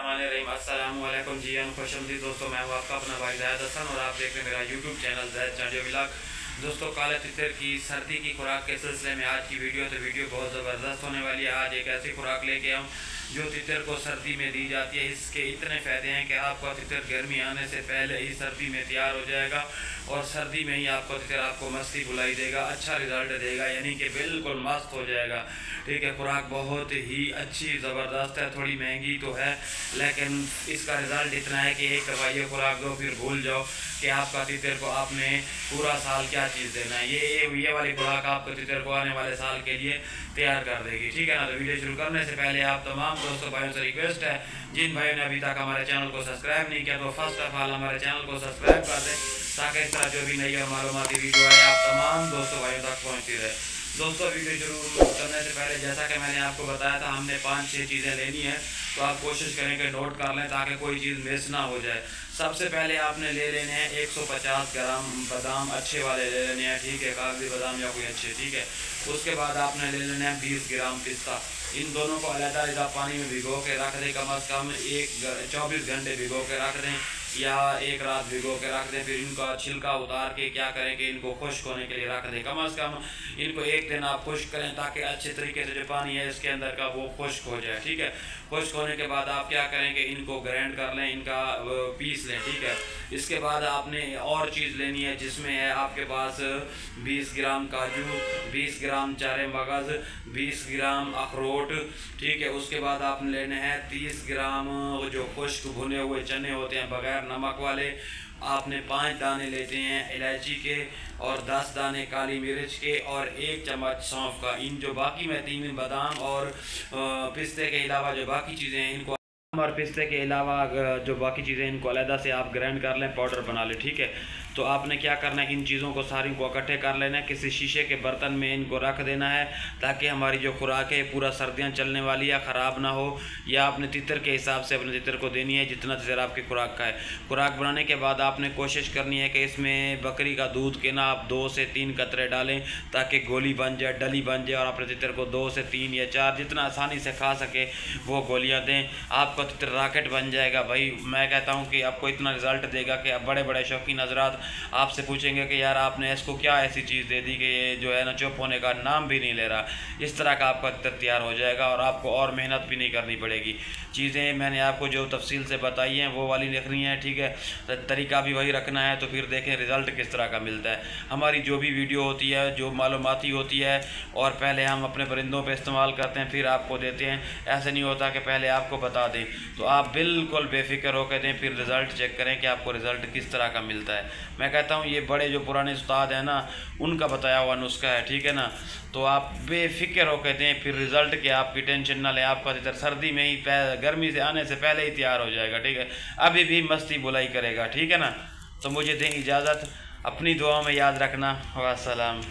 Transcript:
अस्सलामुअलैकुम जी खुशमदीद दोस्तों, मैं हूँ आपका अपना भाई ज़ायद हसन और आप देख रहे हैं मेरा यूट्यूब चैनल ज़ायद चांडियो व्लॉग। दोस्तों, काले तितर की सर्दी की खुराक के सिलसिले में आज की वीडियो बहुत ज़बरदस्त होने वाली है। आज एक ऐसी खुराक लेके आऊँ जो तितर को सर्दी में दी जाती है। इसके इतने फ़ायदे हैं कि आपका तितर गर्मी आने से पहले ही सर्दी में तैयार हो जाएगा और सर्दी में ही आपको तितर आपको मस्ती बुलाई देगा, अच्छा रिजल्ट देगा, यानी कि बिल्कुल मस्त हो जाएगा। ठीक है, खुराक बहुत ही अच्छी ज़बरदस्त है। थोड़ी महंगी तो है लेकिन इसका रिज़ल्ट इतना है कि एक दफ़ा ये खुराक दो फिर भूल जाओ कि आपका तितर को आपने पूरा साल क्या चीज़ देना है। ये वाली खुराक आपको तितर को आने वाले साल के लिए तैयार कर देगी। ठीक है ना। तो वीडियो शुरू करने से पहले आप तमाम दोस्तों भाइयों से रिक्वेस्ट है, जिन भाइयों ने अभी तक हमारे चैनल को सब्सक्राइब नहीं किया तो फर्स्ट ऑफ ऑल हमारे चैनल को सब्सक्राइब कर दें ताकि इस तरह जो भी नई और मालूमाती वीडियो है आप तमाम दोस्तों भाइयों तक पहुँचती रहे। दोस्तों, वीडियो शुरू करने से पहले जैसा कि मैंने आपको बताया था, हमने 5-6 चीज़ें लेनी है, तो आप कोशिश करें कि नोट कर लें ताकि कोई चीज़ मिस ना हो जाए। सबसे पहले आपने ले लेने हैं 150 ग्राम बादाम, अच्छे वाले ले लेने हैं। ठीक है, कागजी बादाम या कोई अच्छे। ठीक है, उसके बाद आपने ले लेने हैं 20 ग्राम पिस्ता। इन दोनों को अलग-अलग पानी में भिगो के रख दें, कम अज़ कम 24 घंटे भिगो के रख दें या एक रात भिगो के रख दें। फिर इनका छिलका उतार के क्या करें कि इनको खुश्क होने के लिए रख दें। कम अज़ कम इनको एक दिन आप खुश्क करें ताकि अच्छे तरीके से जो पानी है इसके अंदर का वो खुश्क हो जाए। ठीक है, खुश्क होने के बाद आप क्या करें कि इनको ग्राइंड कर लें, इनका पीस लें। ठीक है, इसके बाद आपने और चीज़ लेनी है जिसमें है आपके पास 20 ग्राम काजू, 20 ग्राम चारे मगज़, 20 ग्राम अखरोट। ठीक है, उसके बाद आपने लेने हैं 30 ग्राम जो खुश्क भुने हुए चने होते हैं बगैर नमक वाले। आपने 5 दाने लेते हैं इलायची के और 10 दाने काली मिर्च के और 1 चम्मच सौंफ का। इन जो बाकी में 3 बादाम और पिस्ते के अलावा जो बाकी चीज़ें हैं इनको और पिस्ते के अलावा जो बाकी चीज़ें इनको अलग से आप ग्राइंड कर लें, पाउडर बना लें। ठीक है, तो आपने क्या करना है, इन चीज़ों को सारी को इकट्ठे कर लेना है, किसी शीशे के बर्तन में इनको रख देना है ताकि हमारी जो खुराक है पूरा सर्दियाँ चलने वाली है, ख़राब ना हो। या आपने तितर के हिसाब से अपने तितर को देनी है जितना तितर आपकी खुराक का है। खुराक बनाने के बाद आपने कोशिश करनी है कि इसमें बकरी का दूध के ना आप 2 से 3 कतरे डालें ताकि गोली बन जाए, डली बन जाए, और अपने तितर को 2 से 3 या 4 जितना आसानी से खा सके वो गोलियाँ दें। आपका तितर रॉकेट बन जाएगा। भाई मैं कहता हूँ कि आपको इतना रिज़ल्ट देगा कि अब बड़े बड़े शौकीन हज़रात आपसे पूछेंगे कि यार आपने इसको क्या ऐसी चीज़ दे दी कि ये जो है ना चुप होने का नाम भी नहीं ले रहा। इस तरह का आपका तितर तैयार हो जाएगा और आपको और मेहनत भी नहीं करनी पड़ेगी। चीज़ें मैंने आपको जो तफसील से बताई हैं वो वाली लिखनी है। ठीक है, तरीका भी वही रखना है। तो फिर देखें रिज़ल्ट किस तरह का मिलता है। हमारी जो भी वीडियो होती है, जो मालूमाती होती है, और पहले हम अपने परिंदों पे इस्तेमाल करते हैं फिर आपको देते हैं। ऐसे नहीं होता कि पहले आपको बता दें। तो आप बिल्कुल बेफिक्र होकर दें, फिर रिज़ल्ट चेक करें कि आपको रिज़ल्ट किस तरह का मिलता है। मैं कहता हूँ ये बड़े जो पुराने उस्ताद हैं ना उनका बताया हुआ नुस्खा है। ठीक है ना, तो आप बेफिक्र होकर दें, फिर रिज़ल्ट की आपकी टेंशन ना लें। आपका तितर सर्दी में ही गर्मी से आने से पहले ही तैयार हो जाएगा। ठीक है, अभी भी मस्ती बुलाई करेगा। ठीक है ना, तो मुझे दें इजाज़त, अपनी दुआ में याद रखना। वास्सलाम।